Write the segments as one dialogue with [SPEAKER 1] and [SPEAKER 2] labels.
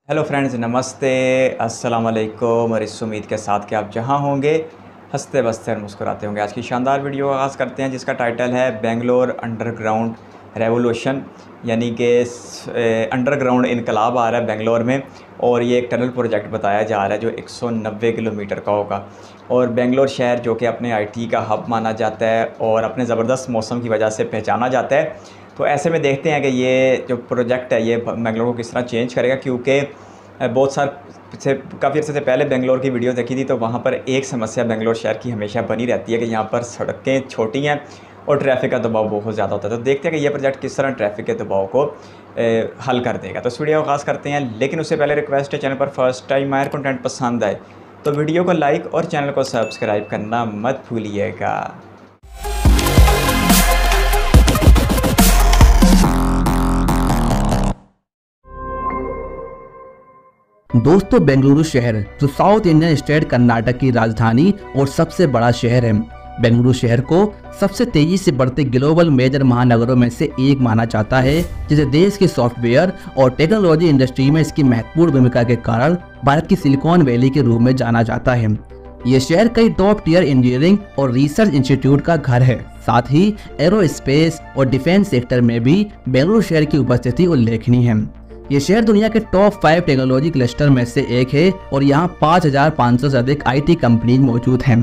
[SPEAKER 1] Hello friends, नमस्ते, अस्सलाम वालेकुम। और इस उम्मीद के साथ कि आप जहां होंगे हंसते बसते और मुस्कुराते होंगे। आज की शानदार वीडियो आगाज़ करते हैं जिसका टाइटल है बेंगलोर अंडरग्राउंड रेवोल्यूशन, यानी कि अंडरग्राउंड इनकलाब आ रहा है बेंगलोर में। और ये एक टनल प्रोजेक्ट बताया जा रहा है जो 190 किलोमीटर का होगा। और बेंगलोर शहर जो कि अपने आईटी का हब माना जाता है और अपने ज़बरदस्त मौसम की वजह से पहचाना जाता है। तो ऐसे में देखते हैं कि ये जो प्रोजेक्ट है ये बेंगलोर को किस तरह चेंज करेगा, क्योंकि बहुत साल से काफ़ी अर्से से पहले बेंगलोर की वीडियो देखी थी तो वहाँ पर एक समस्या बेंगलोर शहर की हमेशा बनी रहती है कि यहाँ पर सड़कें छोटी हैं और ट्रैफिक का दबाव बहुत ज़्यादा होता है। तो देखते हैं कि ये प्रोजेक्ट किस तरह ट्रैफिक के दबाव को हल कर देगा। तो इस वीडियो को खास करते हैं, लेकिन उससे पहले रिक्वेस्ट है, चैनल पर फर्स्ट टाइम आए कंटेंट पसंद आए तो वीडियो को लाइक और चैनल को सब्सक्राइब करना मत भूलिएगा।
[SPEAKER 2] दोस्तों, बेंगलुरु शहर जो साउथ इंडियन स्टेट कर्नाटक की राजधानी और सबसे बड़ा शहर है। बेंगलुरु शहर को सबसे तेजी से बढ़ते ग्लोबल मेजर महानगरों में से एक माना जाता है, जिसे देश के सॉफ्टवेयर और टेक्नोलॉजी इंडस्ट्री में इसकी महत्वपूर्ण भूमिका के कारण भारत की सिलिकॉन वैली के रूप में जाना जाता है। ये शहर कई टॉप टियर इंजीनियरिंग और रिसर्च इंस्टीट्यूट का घर है। साथ ही एरोस्पेस और डिफेंस सेक्टर में भी बेंगलुरु शहर की उपस्थिति उल्लेखनीय है। ये शहर दुनिया के टॉप 5 टेक्नोलॉजी क्लस्टर में से एक है और यहाँ 5500 से अधिक आईटी कंपनी मौजूद हैं।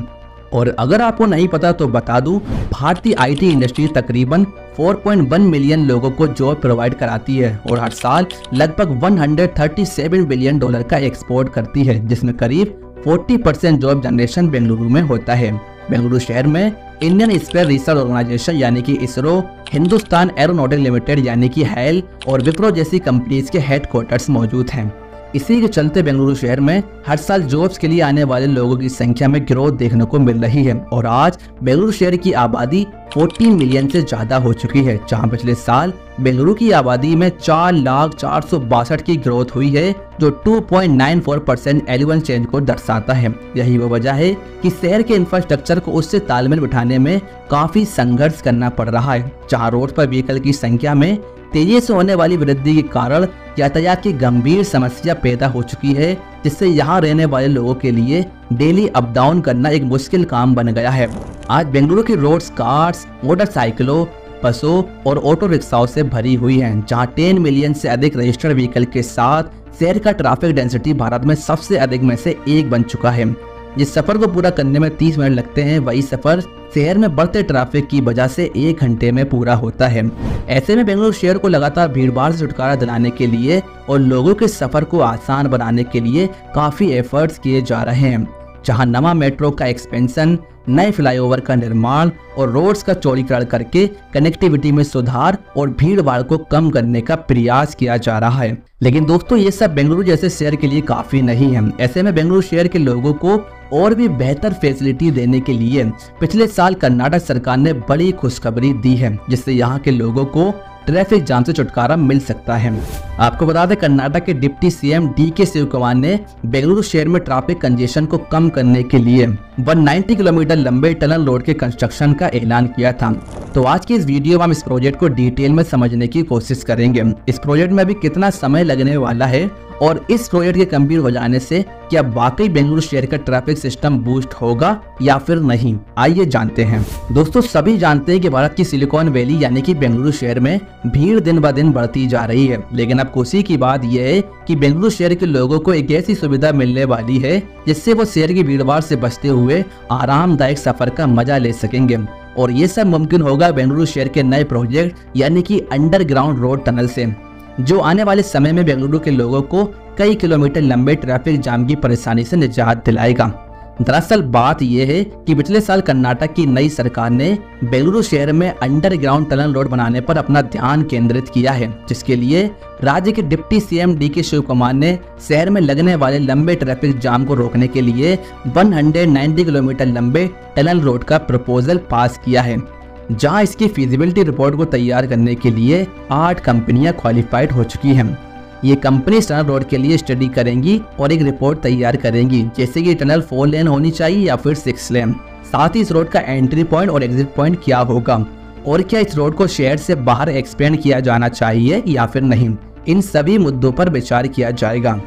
[SPEAKER 2] और अगर आपको नहीं पता तो बता दूं, भारतीय आईटी इंडस्ट्री तकरीबन 4.1 मिलियन लोगों को जॉब प्रोवाइड कराती है और हर साल लगभग 137 बिलियन डॉलर का एक्सपोर्ट करती है, जिसमें करीब 40% जॉब जनरेशन बेंगलुरु में होता है। बेंगलुरु शहर में इंडियन स्पेस रिसर्च ऑर्गेनाइजेशन यानी कि इसरो, हिंदुस्तान एरोनॉटिक लिमिटेड यानी कि हैल और विप्रो जैसी कंपनीज के हेडक्वार्टर्स मौजूद हैं। इसी के चलते बेंगलुरु शहर में हर साल जॉब्स के लिए आने वाले लोगों की संख्या में ग्रोथ देखने को मिल रही है और आज बेंगलुरु शहर की आबादी 14 मिलियन से ज्यादा हो चुकी है, जहां पिछले साल बेंगलुरु की आबादी में 4,04,62 की ग्रोथ हुई है, जो 2.94% एनुअल चेंज को दर्शाता है। यही वो वजह है कि शहर के इंफ्रास्ट्रक्चर को उससे तालमेल बिठाने में काफी संघर्ष करना पड़ रहा है, जहां रोड पर व्हीकल की संख्या में तेजी से होने वाली वृद्धि के कारण यातायात की गंभीर समस्या पैदा हो चुकी है, जिससे यहाँ रहने वाले लोगों के लिए डेली अप डाउन करना एक मुश्किल काम बन गया है। आज बेंगलुरु की रोड्स कार्स, मोटरसाइकिलों, बसों और ऑटो रिक्शाओं से भरी हुई हैं, जहां 10 मिलियन से अधिक रजिस्टर्ड व्हीकल के साथ शहर का ट्रैफिक डेंसिटी भारत में सबसे अधिक में से एक बन चुका है। जिस सफर को पूरा करने में 30 मिनट लगते हैं, वही सफर शहर में बढ़ते ट्रैफिक की वजह से 1 घंटे में पूरा होता है। ऐसे में बेंगलुरु शहर को लगातार भीड़भाड़ से छुटकारा दिलाने के लिए और लोगों के सफर को आसान बनाने के लिए काफी एफर्ट्स किए जा रहे हैं, जहां नवा मेट्रो का एक्सपेंशन, नए फ्लाईओवर का निर्माण और रोड्स का चौड़ीकरण करके कनेक्टिविटी में सुधार और भीड़ भाड़ को कम करने का प्रयास किया जा रहा है। लेकिन दोस्तों, ये सब बेंगलुरु जैसे शहर के लिए काफी नहीं है। ऐसे में बेंगलुरु शहर के लोगों को और भी बेहतर फैसिलिटी देने के लिए पिछले साल कर्नाटक सरकार ने बड़ी खुशखबरी दी है, जिससे यहाँ के लोगों को ट्रैफिक जाम से छुटकारा मिल सकता है। आपको बता दें, कर्नाटक के डिप्टी सीएम डीके शिवकुमार ने बेंगलुरु शहर में ट्रैफिक कंजेशन को कम करने के लिए 190 किलोमीटर लंबे टनल रोड के कंस्ट्रक्शन का ऐलान किया था। तो आज की इस वीडियो में हम इस प्रोजेक्ट को डिटेल में समझने की कोशिश करेंगे। इस प्रोजेक्ट में अभी कितना समय लगने वाला है और इस प्रोजेक्ट के कंप्लीट हो जाने से क्या वाकई बेंगलुरु शहर का ट्रैफिक सिस्टम बूस्ट होगा या फिर नहीं, आइए जानते हैं। दोस्तों, सभी जानते हैं कि भारत की सिलिकॉन वैली यानी कि बेंगलुरु शहर में भीड़ दिन ब दिन बढ़ती जा रही है, लेकिन अब खुशी की बात यह है कि बेंगलुरु शहर के लोगों को एक ऐसी सुविधा मिलने वाली है जिससे वो शहर की भीड़भाड़ से बचते हुए आरामदायक सफर का मजा ले सकेंगे। और ये सब मुमकिन होगा बेंगलुरु शहर के नए प्रोजेक्ट यानी कि अंडरग्राउंड रोड टनल से, जो आने वाले समय में बेंगलुरु के लोगों को कई किलोमीटर लंबे ट्रैफिक जाम की परेशानी से निजात दिलाएगा। दरअसल बात यह है कि पिछले साल कर्नाटक की नई सरकार ने बेंगलुरु शहर में अंडरग्राउंड टनल रोड बनाने पर अपना ध्यान केंद्रित किया है, जिसके लिए राज्य के डिप्टी सीएम डीके शिवकुमार ने शहर में लगने वाले लंबे ट्रैफिक जाम को रोकने के लिए 190 किलोमीटर लंबे टनल रोड का प्रपोजल पास किया है, जहां इसकी फिजिबिलिटी रिपोर्ट को तैयार करने के लिए 8 कंपनियां क्वालिफाइड हो चुकी हैं। ये कंपनी टनल रोड के लिए स्टडी करेंगी और एक रिपोर्ट तैयार करेंगी, जैसे कि टनल 4 लेन होनी चाहिए या फिर 6 लेन। साथ ही इस रोड का एंट्री पॉइंट और एग्जिट पॉइंट क्या होगा और क्या इस रोड को शहर से बाहर एक्सपेंड किया जाना चाहिए या फिर नहीं। इन सभी मुद्दों पर विचार किया जाएगा।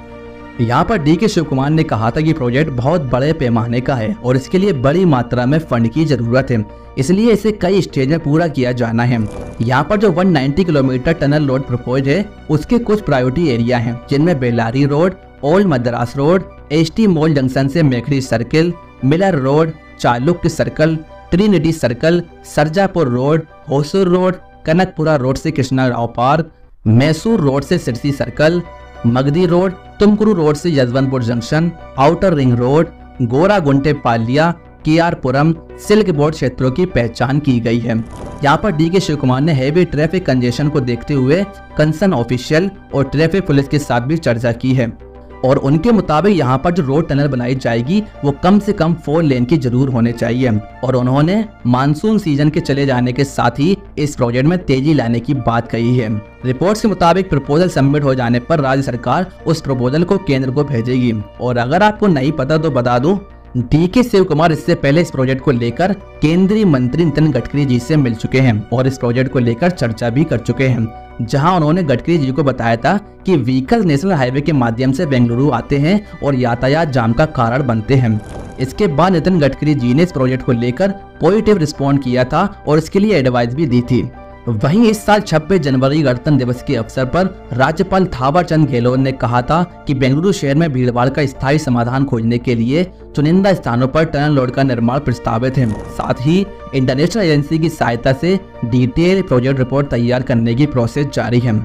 [SPEAKER 2] यहाँ पर DK शिव कुमार ने कहा था कि प्रोजेक्ट बहुत बड़े पैमाने का है और इसके लिए बड़ी मात्रा में फंड की जरूरत है, इसलिए इसे कई स्टेज में पूरा किया जाना है। यहाँ पर जो 190 किलोमीटर टनल रोड प्रपोज है उसके कुछ प्रायोरिटी एरिया हैं, जिनमें Bellary road, old Madras road, HT mall junction से Mekhri circle, Miller road, Chalukya circle, Trinity circle, Sarjapur road, Hosur road, Kanakapura road से कृष्णा राव पार्क, मैसूर रोड से Sirsi circle, Magadi road, Tumkuru road से Yeshwanthpur junction, outer ring road, Goraguntepalya, KR Puram, silk board क्षेत्रों की पहचान की गई है। यहाँ पर DK शिव कुमार ने हैवी ट्रैफिक कंजेशन को देखते हुए कंसर्न ऑफिशियल और ट्रैफिक पुलिस के साथ भी चर्चा की है और उनके मुताबिक यहाँ पर जो रोड टनल बनाई जाएगी वो कम से कम 4 लेन की जरूर होने चाहिए और उन्होंने मानसून सीजन के चले जाने के साथ ही इस प्रोजेक्ट में तेजी लाने की बात कही है। रिपोर्ट्स के मुताबिक प्रपोजल सबमिट हो जाने पर राज्य सरकार उस प्रपोजल को केंद्र को भेजेगी और अगर आपको नहीं पता तो बता दूं, DK शिव कुमार इससे पहले इस प्रोजेक्ट को लेकर केंद्रीय मंत्री नितिन गडकरी जी से मिल चुके हैं और इस प्रोजेक्ट को लेकर चर्चा भी कर चुके हैं, जहां उन्होंने गडकरी जी को बताया था कि व्हीकल नेशनल हाईवे के माध्यम से बेंगलुरु आते हैं और यातायात जाम का कारण बनते हैं। इसके बाद नितिन गडकरी जी ने इस प्रोजेक्ट को लेकर पॉजिटिव रिस्पॉन्ड किया था और इसके लिए एडवाइस भी दी थी। वहीं इस साल 26 जनवरी गणतंत्र दिवस के अवसर पर राज्यपाल थावर चंद गहलोत ने कहा था कि बेंगलुरु शहर में भीड़भाड़ का स्थायी समाधान खोजने के लिए चुनिंदा स्थानों पर टनल रोड का निर्माण प्रस्तावित है। साथ ही इंटरनेशनल एजेंसी की सहायता से डिटेल प्रोजेक्ट रिपोर्ट तैयार करने की प्रोसेस जारी है।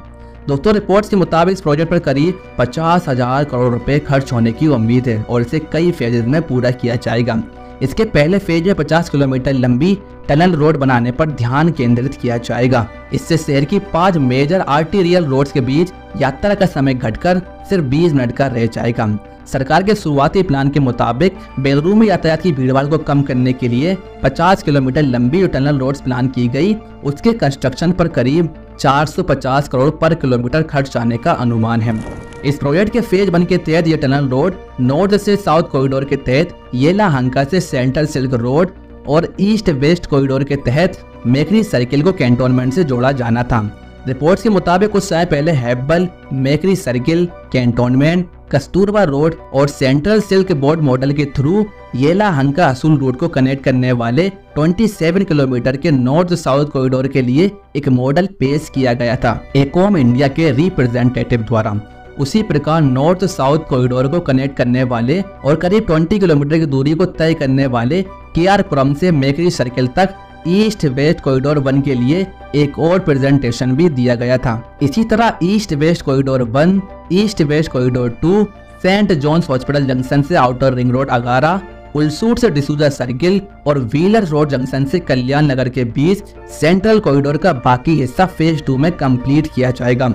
[SPEAKER 2] दोस्तों, रिपोर्ट्स के मुताबिक इस प्रोजेक्ट पर करीब 50,000 करोड़ रुपए खर्च होने की उम्मीद है और इसे कई फेजेज में पूरा किया जाएगा। इसके पहले फेज में 50 किलोमीटर लंबी टनल रोड बनाने पर ध्यान केंद्रित किया जाएगा। इससे शहर की 5 मेजर आर्टीरियल रोड्स के बीच यात्रा का समय घटकर सिर्फ 20 मिनट का रह जाएगा। सरकार के शुरुआती प्लान के मुताबिक बेंगलुरु में यातायात की भीड़भाड़ को कम करने के लिए 50 किलोमीटर लंबी जो टनल रोड्स प्लान की गई उसके कंस्ट्रक्शन पर करीब 450 करोड़ पर किलोमीटर खर्च आने का अनुमान है। इस प्रोजेक्ट के फेज 1 के तहत ये टनल रोड नॉर्थ से साउथ कॉरिडोर के तहत येलाहंका से सेंट्रल सिल्क रोड और ईस्ट वेस्ट कॉरिडोर के तहत मेखरी सर्किल को कैंटोनमेंट से जोड़ा जाना था। रिपोर्ट्स के मुताबिक कुछ समय पहले हैब्बल, मेखरी सर्किल, कैंटोनमेंट, कस्तूरबा रोड और सेंट्रल सिल्क बोर्ड मॉडल के थ्रू येलाहंका असूल रूट को कनेक्ट करने वाले 27 किलोमीटर के नॉर्थ साउथ कॉरिडोर के लिए एक मॉडल पेश किया गया था एकॉम इंडिया के रिप्रेजेंटेटिव द्वारा। उसी प्रकार नॉर्थ साउथ कॉरिडोर को कनेक्ट करने वाले और करीब 20 किलोमीटर की दूरी को तय करने वाले KR पुरम से मेखरी सर्किल तक ईस्ट वेस्ट कॉरिडोर 1 के लिए एक और प्रेजेंटेशन भी दिया गया था। इसी तरह east west corridor 1, east west corridor 2, saint John's hospital junction से outer ring road Agara, Ulsoor से डिसूजा सर्किल और व्हीलर रोड जंक्शन से कल्याण नगर के बीच सेंट्रल कॉरिडोर का बाकी हिस्सा फेज 2 में कंप्लीट किया जाएगा।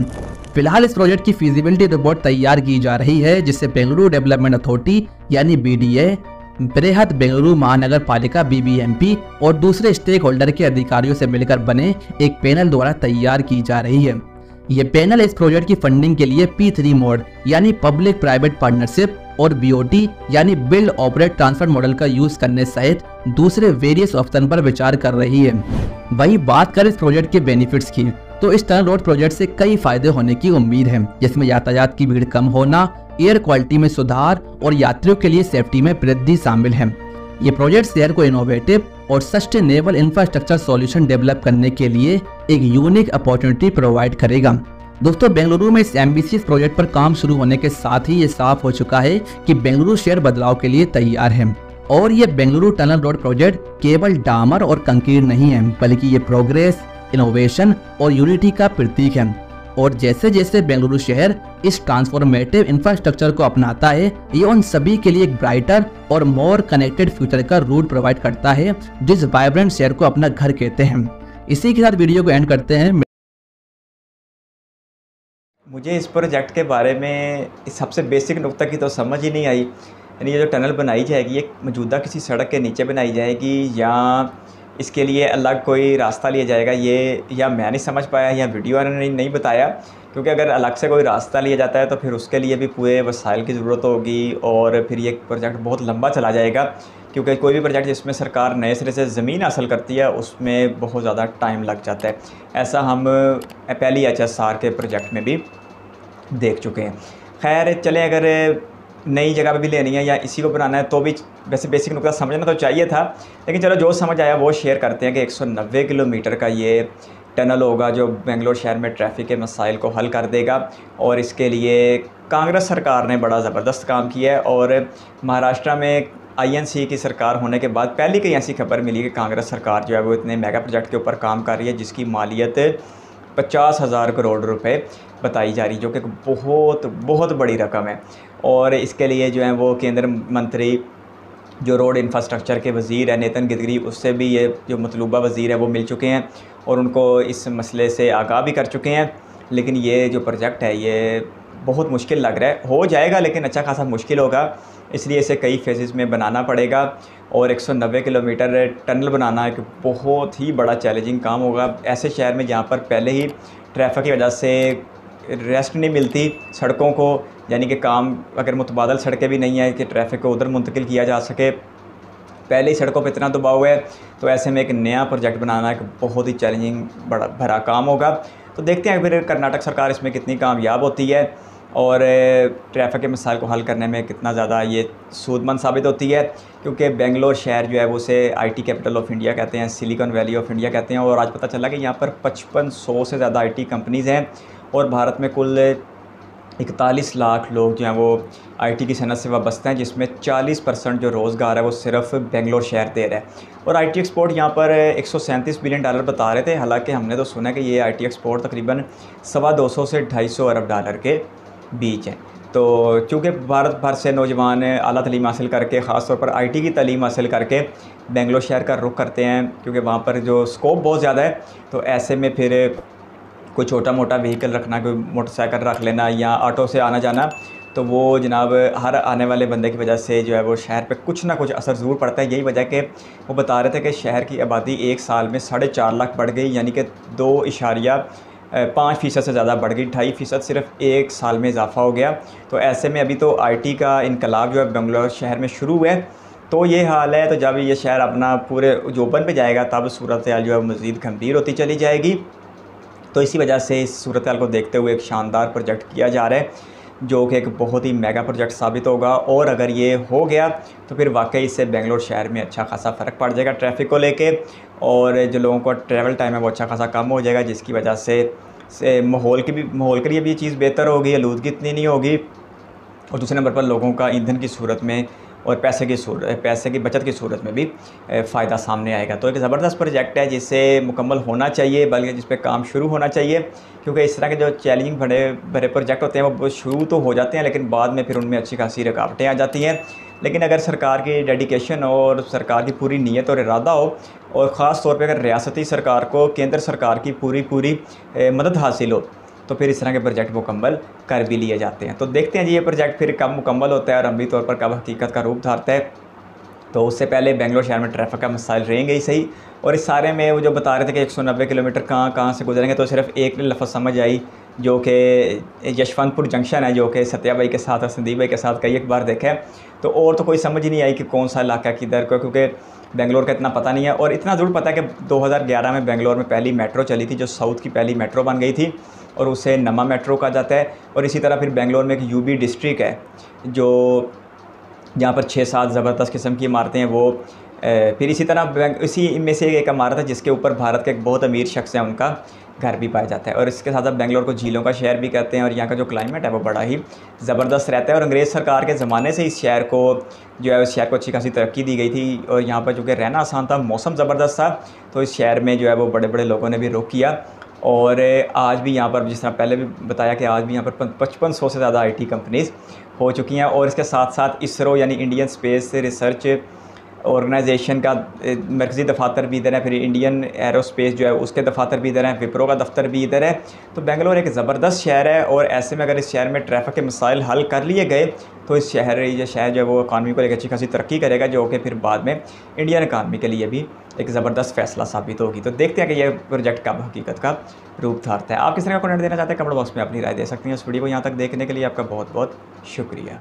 [SPEAKER 2] फिलहाल इस प्रोजेक्ट की फीजिबिलिटी रिपोर्ट तैयार की जा रही है, जिससे बेंगलुरु डेवलपमेंट अथॉरिटी यानी BDA, बृहद बेंगलुरु महानगर पालिका BBMP और दूसरे स्टेक होल्डर के अधिकारियों से मिलकर बने एक पैनल द्वारा तैयार की जा रही है। ये पैनल इस प्रोजेक्ट की फंडिंग के लिए P3 मोड यानी पब्लिक प्राइवेट पार्टनरशिप और BOT यानी बिल्ड ऑपरेट ट्रांसफर मॉडल का यूज करने सहित दूसरे वेरियस ऑप्शन पर विचार कर रही है। वही बात करें इस प्रोजेक्ट के बेनिफिट्स की, तो इस टनल रोड प्रोजेक्ट से कई फायदे होने की उम्मीद है, जिसमें यातायात की भीड़ कम होना, एयर क्वालिटी में सुधार और यात्रियों के लिए सेफ्टी में वृद्धि शामिल है। ये प्रोजेक्ट शहर को इनोवेटिव और सस्टेनेबल इंफ्रास्ट्रक्चर सॉल्यूशन डेवलप करने के लिए एक यूनिक अपॉर्चुनिटी प्रोवाइड करेगा। दोस्तों, बेंगलुरु में इस एम्बिशियस प्रोजेक्ट पर काम शुरू होने के साथ ही ये साफ हो चुका है कि बेंगलुरु शहर बदलाव के लिए तैयार है और ये बेंगलुरु टनल रोड प्रोजेक्ट केवल डामर और कंक्रीट नहीं है, बल्कि ये प्रोग्रेस, इनोवेशन और यूनिटी का प्रतीक है। और जैसे जैसे बेंगलुरु शहर इस ट्रांसफॉर्मेटिव इंफ्रास्ट्रक्चर को अपनाता है, ये उन सभी के लिए एक ब्राइटर और मोर कनेक्टेड फ्यूचर का रूट प्रोवाइड करता है, जिस वाइब्रेंट शहर को अपना घर कहते हैं। इसी के साथ वीडियो को एंड करते हैं।
[SPEAKER 1] मुझे इस प्रोजेक्ट के बारे में सबसे बेसिक नुक्ता की तो समझ ही नहीं आई। यानी ये जो टनल बनाई जाएगी ये मौजूदा किसी सड़क के नीचे बनाई जाएगी या इसके लिए अलग कोई रास्ता लिया जाएगा, ये या मैं नहीं समझ पाया या वीडियो वाले ने नहीं बताया। क्योंकि अगर अलग से कोई रास्ता लिया जाता है तो फिर उसके लिए भी पूरे वसाइल की ज़रूरत होगी और फिर ये प्रोजेक्ट बहुत लंबा चला जाएगा। क्योंकि कोई भी प्रोजेक्ट जिसमें सरकार नए सिरे से ज़मीन हासिल करती है उसमें बहुत ज़्यादा टाइम लग जाता है। ऐसा हम पहली HSR के प्रोजेक्ट में भी देख चुके हैं। खैर चलें, अगर नई जगह पे भी लेनी है या इसी को बनाना है तो भी वैसे बेसिक नुकता समझना तो चाहिए था, लेकिन चलो जो समझ आया वो शेयर करते हैं कि 190 किलोमीटर का ये टनल होगा जो बेंगलोर शहर में ट्रैफिक के मसाइल को हल कर देगा। और इसके लिए कांग्रेस सरकार ने बड़ा ज़बरदस्त काम किया है। और महाराष्ट्र में INC की सरकार होने के बाद पहली कहीं ऐसी खबर मिली कि कांग्रेस सरकार जो है वो इतने मेगा प्रोजेक्ट के ऊपर काम कर रही है जिसकी मालियत 50,000 करोड़ रुपए बताई जा रही, जो कि बहुत बहुत बड़ी रकम है। और इसके लिए जो है वो केंद्र मंत्री जो रोड इंफ्रास्ट्रक्चर के वज़ीर है नितिन गडकरी, उससे भी ये जो मतलूबा वज़ीर है वो मिल चुके हैं और उनको इस मसले से आगाह भी कर चुके हैं। लेकिन ये जो प्रोजेक्ट है ये बहुत मुश्किल लग रहा है, हो जाएगा लेकिन अच्छा खासा मुश्किल होगा, इसलिए इसे कई फेजेस में बनाना पड़ेगा। और 190 किलोमीटर टनल बनाना एक बहुत ही बड़ा चैलेंजिंग काम होगा ऐसे शहर में जहाँ पर पहले ही ट्रैफिक की वजह से रेस्ट नहीं मिलती सड़कों को, यानी कि काम अगर मुतबादल सड़कें भी नहीं है कि ट्रैफिक को उधर मुंतकिल किया जा सके, पहले ही सड़कों पर इतना दबाव है, तो ऐसे में एक नया प्रोजेक्ट बनाना एक बहुत ही चैलेंजिंग बड़ा भरा काम होगा। तो देखते हैं फिर कर्नाटक सरकार इसमें कितनी कामयाब होती है और ट्रैफिक के मसाइल को हल करने में कितना ज़्यादा ये सूदमंद साबित होती है। क्योंकि बेंगलोर शहर जो है वो उसे IT कैपिटल ऑफ इंडिया कहते हैं, सिलिकॉन वैली ऑफ इंडिया कहते हैं। और आज पता चला कि यहाँ पर 5500 से ज़्यादा IT कंपनीज़ हैं और भारत में कुल 41 लाख लोग जो हैं वो IT की सनत से वाबस्ते हैं, जिसमें 40% जो रोज़गार है वो सिर्फ बेंगलोर शहर दे रहा है। और IT एक्सपोर्ट यहाँ पर $137 बिलियन बता रहे थे, हालांकि हमने तो सुना कि ये IT एक्सपोर्ट तकरीबन 250 से $250 अरब के बीच है। तो चूँकि भारत भर से नौजवान आला तालीम हासिल करके ख़ास तौर पर IT की तालीम हासिल करके बेंगलोर शहर का रुख करते हैं, क्योंकि वहाँ पर जो स्कोप बहुत ज़्यादा है, तो ऐसे में फिर कोई छोटा मोटा व्हीकल रखना, कोई मोटरसाइकिल रख लेना या ऑटो से आना जाना, तो वो जनाब हर आने वाले बंदे की वजह से जो है वो शहर पे कुछ ना कुछ असर ज़रूर पड़ता है। यही वजह कि वो बता रहे थे कि शहर की आबादी एक साल में 4.5 लाख बढ़ गई, यानी कि 2.5% से ज़्यादा बढ़ गई, 2.5% सिर्फ एक साल में इजाफा हो गया। तो ऐसे में अभी तो IT का इनकलाब जो है बेंगलोर शहर में शुरू हुआ है, तो ये हाल है। तो जब ये शहर अपना पूरे जोबन पे जाएगा तब सूरत हाल जो है मज़ीद गंभीर होती चली जाएगी। तो इसी वजह से इस सूरत हाल को देखते हुए एक शानदार प्रोजेक्ट किया जा रहा है जो कि एक बहुत ही मेगा प्रोजेक्ट साबित होगा। और अगर ये हो गया तो फिर वाकई इससे बेंगलोर शहर में अच्छा खासा फ़र्क पड़ जाएगा ट्रैफ़िक को लेके, और जो लोगों का ट्रैवल टाइम है वो अच्छा खासा कम हो जाएगा, जिसकी वजह से माहौल के लिए भी ये चीज़ बेहतर होगी, आलूदगी इतनी नहीं होगी। और दूसरे नंबर पर लोगों का ईंधन की सूरत में और पैसे की बचत की सूरत में भी फ़ायदा सामने आएगा। तो एक ज़बरदस्त प्रोजेक्ट है जिससे मुकम्मल होना चाहिए, बल्कि जिस पे काम शुरू होना चाहिए, क्योंकि इस तरह के जो चैलेंजिंग बड़े प्रोजेक्ट होते हैं वो शुरू तो हो जाते हैं लेकिन बाद में फिर उनमें अच्छी खासी रुकावटें आ जाती हैं। लेकिन अगर सरकार की डेडिकेशन और सरकार की पूरी नीयत और इरादा हो, और ख़ास तौर पर अगर रियासती सरकार को केंद्र सरकार की पूरी मदद हासिल हो, तो फिर इस तरह के प्रोजेक्ट मुकम्मल कर भी लिए जाते हैं। तो देखते हैं जी ये प्रोजेक्ट फिर कब मुकम्मल होता है और अमली तौर पर कब हकीकत का रूप धारता है। तो उससे पहले बेंगलोर शहर में ट्रैफिक का मसाइल रहेंगे ही सही। और इस सारे में वो जो बता रहे थे कि 190 किलोमीटर कहाँ से गुजरेंगे, तो सिर्फ एक लफ्ज़ समझ आई जो कि यशवंतपुर जंक्शन है, जो कि सत्या भाई के साथ और संदीप भाई के साथ कई एक बार देखा है। तो और तो कोई समझ ही नहीं आई कि कौन सा इलाका किधर को, क्योंकि बेंगलोर का इतना पता नहीं है। और इतना ज़रूर पता है कि 2011 में बेंगलोर में पहली मेट्रो चली थी, जो साउथ की पहली मेट्रो बन गई थी, और उसे नमा मेट्रो कहा जाता है। और इसी तरह फिर बेंगलोर में एक UB डिस्ट्रिक्ट है जो जहाँ पर 6-7 ज़बरदस्त किस्म की इमारतें हैं वो। फिर इसी तरह इसी में से एक इमारत है जिसके ऊपर भारत के एक बहुत अमीर शख्स है उनका घर भी पाया जाता है। और इसके साथ साथ बेंगलोर को झीलों का शहर भी कहते हैं, और यहाँ का जो क्लाइमेट है वो बड़ा ही ज़बरदस्त रहता है। और अंग्रेज़ सरकार के ज़माने से इस शहर को जो है उस शहर को अच्छी खासी तरक्की दी गई थी, और यहाँ पर चूँकि रहना आसान था, मौसम ज़बरदस्त था, तो इस शहर में जो है वो बड़े बड़े लोगों ने भी रुख किया। और आज भी यहाँ पर, जिस तरह पहले भी बताया कि आज भी यहाँ पर 5500 से ज़्यादा IT कंपनीज़ हो चुकी हैं। और इसके साथ साथ ISRO यानी इंडियन स्पेस रिसर्च ऑर्गेनाइजेशन का मरकज़ी दफातर भी इधर है, फिर इंडियन एरोस्पेस जो है उसके दफातर भी इधर हैं, विप्रो का दफ्तर भी इधर है। तो बेंगलोर एक ज़बरदस्त शहर है, और ऐसे में अगर इस शहर में ट्रैफिक के मसाइल हल कर लिए गए तो ये शहर जो है वो इकानमी को एक अच्छी खासी तरक्की करेगा, जो कि फिर बाद में इंडियन इकानमी के लिए भी एक ज़बरदस्त फ़ैसला साबित होगी। तो देखते हैं कि ये प्रोजेक्ट कब हकीकत का रूप धारता है। आप किस तरह का कमेंट देना चाहते हैं कमेंट बॉक्स में अपनी राय दे सकते हैं। इस वीडियो को यहाँ तक देखने के लिए आपका बहुत बहुत शुक्रिया।